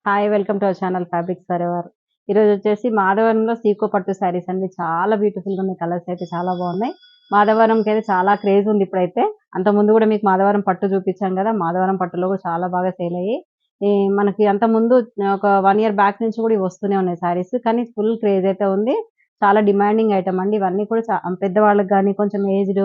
Hi welcome to our channel fabrics for ever. ఈరోజు వచ్చేసి మాధవరంలో సీకో పట్టు శారీస్ అండి. చాలా బ్యూటిఫుల్గా ఉన్నాయి. కలర్స్ అయితే చాలా బాగున్నాయి. మాధవరంకి అయితే చాలా క్రేజ్ ఉంది ఇప్పుడైతే. అంత ముందు కూడా మీకు మాధవరం పట్టు చూపించాం కదా. మాధవరం పట్టులో కూడా చాలా బాగా సేల్ అయ్యి ఈ మనకి అంత ముందు ఒక 1 year బ్యాక్ నుంచి కూడా ఇవి వస్తూనే ఉన్నాయి శారీస్. కానీ ఫుల్ క్రేజ్ అయితే ఉంది. చాలా డిమాండింగ్ ఐటమ్ అండి. ఇవన్నీ కూడా పెద్దవాళ్ళకి కానీ కొంచెం ఏజ్డ్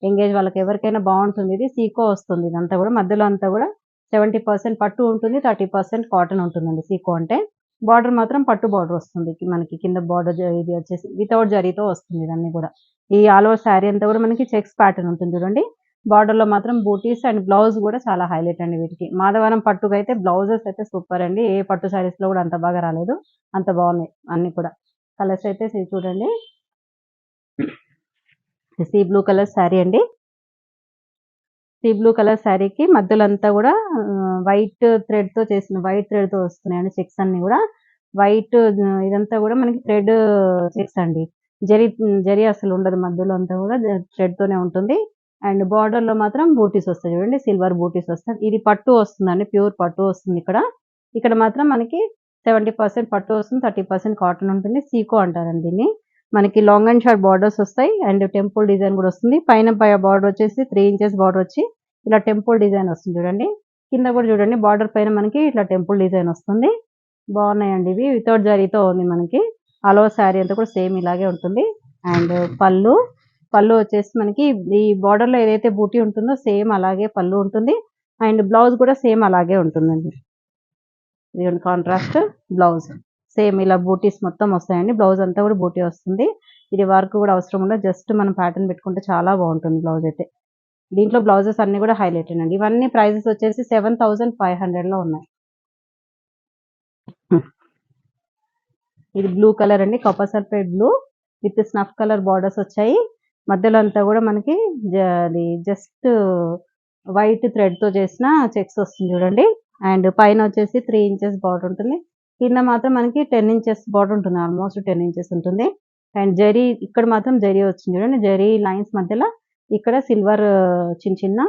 ఎంగేజ్ వాళ్ళకి ఎవరికైనా బాగుంటుంది. ఇది సీకో వస్తుంది. ఇదంతా కూడా మధ్యలో అంతా కూడా 70% పట్టు ఉంటుంది. 30% కాటన్ ఉంటుందండి సీకో అంటే. బార్డర్ మాత్రం పట్టు బార్డర్ వస్తుంది. మనకి కింద బార్డర్ ఇది వచ్చేసి వితౌట్ జరీతో వస్తుంది ఇదన్నీ కూడా. ఈ ఆల్ ఓవర్ శారీ అంతా కూడా మనకి చెక్స్ ప్యాటర్న్ ఉంటుంది చూడండి. బార్డర్ లో మాత్రం బూటీస్ అండ్ బ్లౌజ్ కూడా చాలా హైలైట్ అండి వీటికి. మాధవరం పట్టుకు అయితే బ్లౌజెస్ అయితే సూపర్ అండి. ఏ పట్టు శారీస్ లో కూడా అంత బాగా రాలేదు. అంత బాగున్నాయి అన్ని కూడా. కలర్స్ అయితే చూడండి. సీ బ్లూ కలర్ శారీ అండి. సీ బ్లూ కలర్ శారీకి మధ్యలో అంతా కూడా వైట్ థ్రెడ్ తో వస్తున్నాయండి చెక్స్ అన్ని కూడా. వైట్ ఇదంతా కూడా మనకి థ్రెడ్ చెక్స్ అండి. జరీ జరీ అసలు ఉండదు. మధ్యలో అంతా కూడా థ్రెడ్ తోనే ఉంటుంది. అండ్ బార్డర్ లో మాత్రం బూటీస్ వస్తాయి చూడండి. సిల్వర్ బూటీస్ వస్తాయి. ఇది పట్టు వస్తుందండి. ప్యూర్ పట్టు వస్తుంది ఇక్కడ. ఇక్కడ మాత్రం మనకి 70% పట్టు వస్తుంది. 30% కాటన్ ఉంటుంది. సీకో అంటారండి దీన్ని. మనకి లాంగ్ అండ్ షార్ట్ బార్డర్స్ వస్తాయి. అండ్ టెంపుల్ డిజైన్ కూడా వస్తుంది. పైన బార్డర్ వచ్చేసి 3 inches బార్డర్ వచ్చి ఇలా టెంపుల్ డిజైన్ వస్తుంది చూడండి. కింద కూడా చూడండి బార్డర్ పైన మనకి ఇట్లా టెంపుల్ డిజైన్ వస్తుంది. బాగున్నాయండి ఇవి. వితౌట్ జరీతో ఉంది మనకి. ఆల్ ఓవర్ శారీ అంతా కూడా సేమ్ ఇలాగే ఉంటుంది. అండ్ పళ్ళు పళ్ళు వచ్చేసి మనకి ఈ బార్డర్ లో ఏదైతే బూటీ ఉంటుందో సేమ్ అలాగే పళ్ళు ఉంటుంది. అండ్ బ్లౌజ్ కూడా సేమ్ అలాగే ఉంటుందండి. ఇది కాంట్రాస్ట్ బ్లౌజ్. సేమ్ ఇలా బూటీస్ మొత్తం వస్తాయండి. బ్లౌజ్ అంతా కూడా బూటీ వస్తుంది. ఇది వర్క్ కూడా అవసరం ఉండదు. జస్ట్ మనం ప్యాటర్న్ పెట్టుకుంటే చాలా బాగుంటుంది బ్లౌజ్ అయితే. దీంట్లో బ్లౌజెస్ అన్ని కూడా హైలైట్ అండి. ఇవన్నీ ప్రైజెస్ వచ్చేసి 7,500 లో ఉన్నాయి. ఇది బ్లూ కలర్ అండి. Copper sulphate blue with snuff colour borders వచ్చాయి. మధ్యలో అంతా కూడా మనకి జస్ట్ వైట్ థ్రెడ్ తో చేసిన చెక్స్ వస్తుంది చూడండి. అండ్ పైన వచ్చేసి 3 inches బార్డర్ ఉంటుంది. కింద మాత్రం మనకి 10 inches బార్డర్ ఉంటుంది. ఆల్మోస్ట్ 10 inches ఉంటుంది. అండ్ జరీ ఇక్కడ మాత్రం జరీ వచ్చింది చూడండి. జరీ లైన్స్ మధ్యలో ఇక్కడ సిల్వర్ చిన్న చిన్న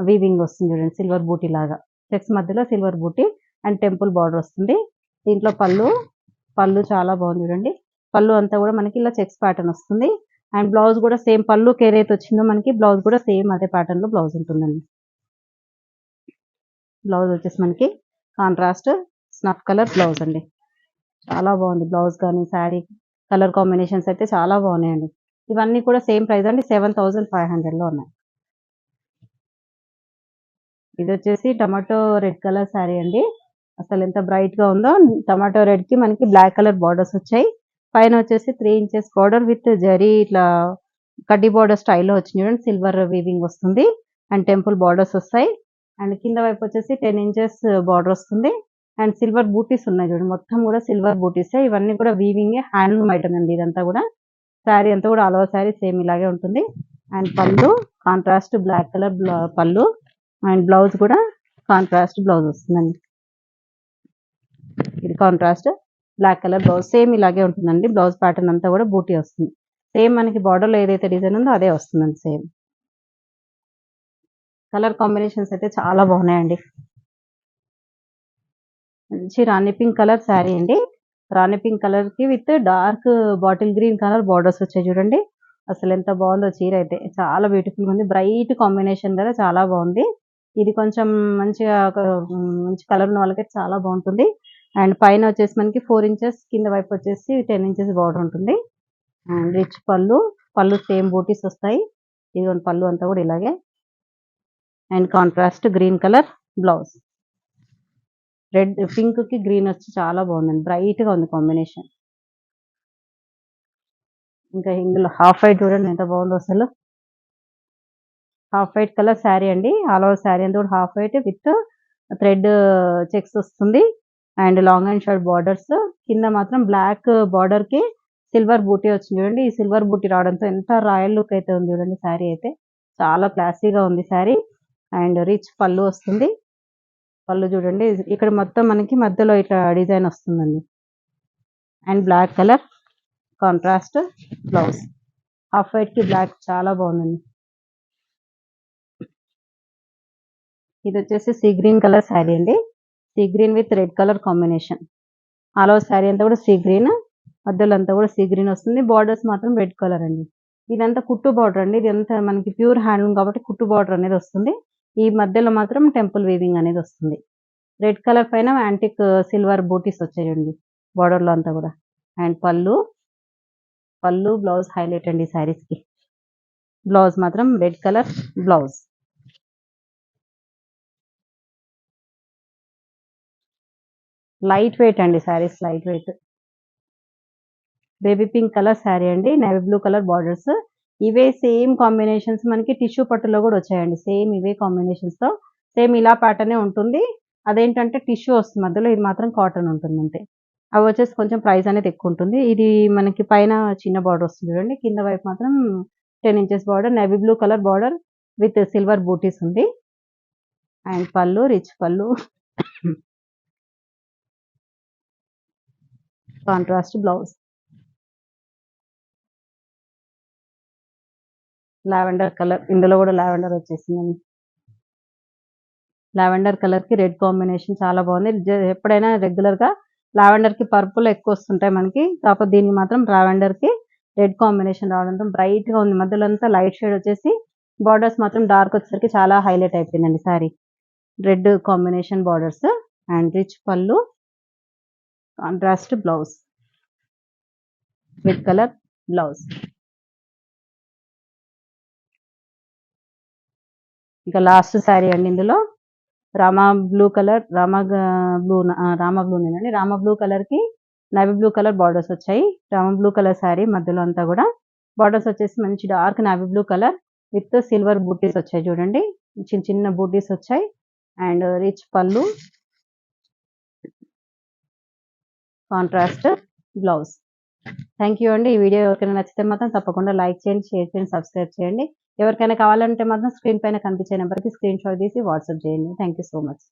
వీవింగ్ వస్తుంది చూడండి. సిల్వర్ బూటీ లాగా చెక్స్ మధ్యలో సిల్వర్ బూటీ అండ్ టెంపుల్ బార్డర్ వస్తుంది. దీంట్లో పళ్ళు చాలా బాగుంది చూడండి. పళ్ళు అంతా కూడా మనకి ఇలా చెక్స్ ప్యాటర్న్ వస్తుంది. అండ్ బ్లౌజ్ కూడా సేమ్ పళ్ళు ఏదైతే వచ్చిందో మనకి బ్లౌజ్ కూడా సేమ్ అదే ప్యాటర్న్ లో బ్లౌజ్ ఉంటుందండి. బ్లౌజ్ వచ్చేసి మనకి కాంట్రాస్ట్ స్నఫ్ కలర్ బ్లౌజ్ అండి. చాలా బాగుంది బ్లౌజ్ కానీ శారీ కలర్ కాంబినేషన్స్ అయితే చాలా బాగున్నాయండి. ఇవన్నీ కూడా సేమ్ ప్రైస్ అండి. 7,500 లో ఉన్నాయి. ఇది వచ్చేసి టమాటో రెడ్ కలర్ శారీ అండి. అసలు ఎంత బ్రైట్ గా ఉందో. టమాటో రెడ్ కి మనకి బ్లాక్ కలర్ బార్డర్స్ వచ్చాయి. పైన వచ్చేసి 3 inches బార్డర్ విత్ జరీ ఇట్లా కడ్డీ బార్డర్ స్టైల్లో వచ్చింది చూడండి. సిల్వర్ వీవింగ్ వస్తుంది. అండ్ టెంపుల్ బార్డర్స్ వస్తాయి. అండ్ కింద వైపు వచ్చేసి 10 inches బార్డర్ వస్తుంది. అండ్ సిల్వర్ బూటీస్ ఉన్నాయి చూడండి. మొత్తం కూడా సిల్వర్ బూటీస్. ఇవన్నీ కూడా వీవింగ్ హ్యాండ్లూమ్ ఐటమ్ అండి ఇదంతా కూడా. శారీ అంతా కూడా ఆల్ ఓవర్ శారీ సేమ్ ఇలాగే ఉంటుంది. అండ్ పళ్ళు కాంట్రాస్ట్ బ్లాక్ కలర్ పళ్ళు. అండ్ బ్లౌజ్ కూడా కాంట్రాస్ట్ బ్లౌజ్ వస్తుందండి. ఇది contrast black colour blouse same ఇలాగే ఉంటుందండి. బ్లౌజ్ ప్యాటర్న్ అంతా కూడా బూటీ వస్తుంది. సేమ్ మనకి బార్డర్ లో ఏదైతే డిజైన్ ఉందో అదే వస్తుందండి సేమ్. కలర్ కాంబినేషన్స్ అయితే చాలా బాగున్నాయండి. మంచి రాణి పింక్ కలర్ శారీ అండి. రాణి పింక్ కలర్ కి with dark bottle green colour borders వచ్చాయి చూడండి. అసలు ఎంత బాగుందో చీర అయితే. చాలా బ్యూటిఫుల్ గా ఉంది. బ్రైట్ కాంబినేషన్ కదా చాలా బాగుంది. ఇది కొంచెం మంచిగా మంచి కలర్ ఉన్న వాళ్ళకైతే చాలా బాగుంటుంది. అండ్ పైన వచ్చేసి మనకి 4 inches కింద వైపు వచ్చేసి 10 inches బార్డర్ ఉంటుంది. అండ్ రిచ్ పళ్ళు సేమ్ బూటీస్ వస్తాయి. ఇదిగోండి పళ్ళు అంతా కూడా ఇలాగే. And contrast green colour blouse. Red pink కి గ్రీన్ వచ్చి చాలా బాగుందండి. బ్రైట్ గా ఉంది కాంబినేషన్. ఇంకా ఇందులో హాఫ్ వైట్ చూడండి ఎంత బాగుందో అసలు. హాఫ్ వైట్ కలర్ శారీ అండి. ఆల్ ఓవర్ శారీ అంతా కూడా half white with thread checks వస్తుంది. And long and short borders. కింద మాత్రం బ్లాక్ బార్డర్ కి సిల్వర్ బూటీ వచ్చింది చూడండి. ఈ సిల్వర్ బూటీ రావడంతో ఎంత రాయల్ లుక్ అయితే ఉంది చూడండి. శారీ అయితే చాలా క్లాసీగా ఉంది శారీ. అండ్ రిచ్ పళ్ళు వస్తుంది. పళ్ళు చూడండి ఇక్కడ మొత్తం మనకి మధ్యలో ఇట్లా డిజైన్ వస్తుందండి. And black colour contrast blouse. Half white కి బ్లాక్ చాలా బాగుందండి. ఇది వచ్చేసి సీ గ్రీన్ కలర్ శారీ అండి. Sea green with red colour combination. All over sari అంతా కూడా సీ గ్రీన్, మధ్యలో అంతా కూడా సీ గ్రీన్ వస్తుంది. బార్డర్స్ మాత్రం రెడ్ కలర్ అండి. ఇదంతా కుట్టు బార్డర్ అండి. ఇదంతా మనకి ప్యూర్ హ్యాండ్లూమ్ కాబట్టి కుట్టు బార్డర్ అనేది వస్తుంది. ఈ మధ్యలో మాత్రం టెంపుల్ వీవింగ్ అనేది వస్తుంది. రెడ్ కలర్ పైన యాంటిక్ సిల్వర్ బూటీస్ వచ్చాయండి బార్డర్ లో అంతా కూడా. అండ్ పళ్ళు బ్లౌజ్ హైలైట్ అండి శారీస్ కి. బ్లౌజ్ మాత్రం red colour blouse. Light weight అండి saris, light weight. Baby pink colour sari అండి, నేవీ బ్లూ కలర్ బార్డర్స్. ఇవే సేమ్ కాంబినేషన్స్ మనకి టిష్యూ పట్టులో కూడా వచ్చాయండి. సేమ్ ఇవే కాంబినేషన్స్ తో సేమ్ ఇలా ప్యాటర్నే ఉంటుంది. అదేంటంటే టిష్యూ వస్తుంది మధ్యలో, ఇది మాత్రం కాటన్ ఉంటుంది అంతే. అవి వచ్చేసి కొంచెం ప్రైస్ అనేది ఎక్కువ ఉంటుంది. ఇది మనకి పైన చిన్న బార్డర్ వస్తుంది చూడండి, కింద వైపు మాత్రం 10 inches border, navy blue colour border with silver బూటీస్ ఉంది. అండ్ పళ్ళు rich pallu, contrast blouse. Lavender colour, ఇందులో కూడా లావెండర్ వచ్చేసిందండి. లావెండర్ కలర్ కి రెడ్ కాంబినేషన్ చాలా బాగుంది. ఎప్పుడైనా రెగ్యులర్ గా లావెండర్ కి పర్పుల్ ఎక్కువ వస్తుంటాయి మనకి, కాకపోతే దీనికి మాత్రం లావెండర్ కి రెడ్ కాంబినేషన్ రావడంతో బ్రైట్ గా ఉంది. మధ్యలో అంతా లైట్ షేడ్ వచ్చేసి బార్డర్స్ మాత్రం డార్క్ వచ్చేసరికి చాలా హైలైట్ అయిపోయిందండి sari. Red combination borders and rich pallu, contrast blouse, red colour blouse. ఇంకా లాస్ట్ శారీ అండి. ఇందులో రామా బ్లూ కలర్, రామా బ్లూనేనండి. రామా బ్లూ కలర్ కి నేవీ బ్లూ కలర్ బార్డర్స్ వచ్చాయి. రామా బ్లూ కలర్ శారీ మధ్యలో అంతా కూడా బార్డర్స్ వచ్చేసి మంచి dark navy blue colour with silver బూటీస్ వచ్చాయి చూడండి, చిన్న చిన్న బూటీస్ వచ్చాయి. And rich pallu, contrast blouse. Thank you అండి. ఈ వీడియో ఎవరికైనా నచ్చితే మాత్రం తప్పకుండా లైక్ చేయండి, షేర్ చేయండి, సబ్స్క్రైబ్ చేయండి. ఎవరికైనా కావాలంటే మాత్రం స్క్రీన్ పైన కనిపించే నెంబర్కి స్క్రీన్ షాట్ తీసి వాట్సాప్ చేయండి. Thank you so much.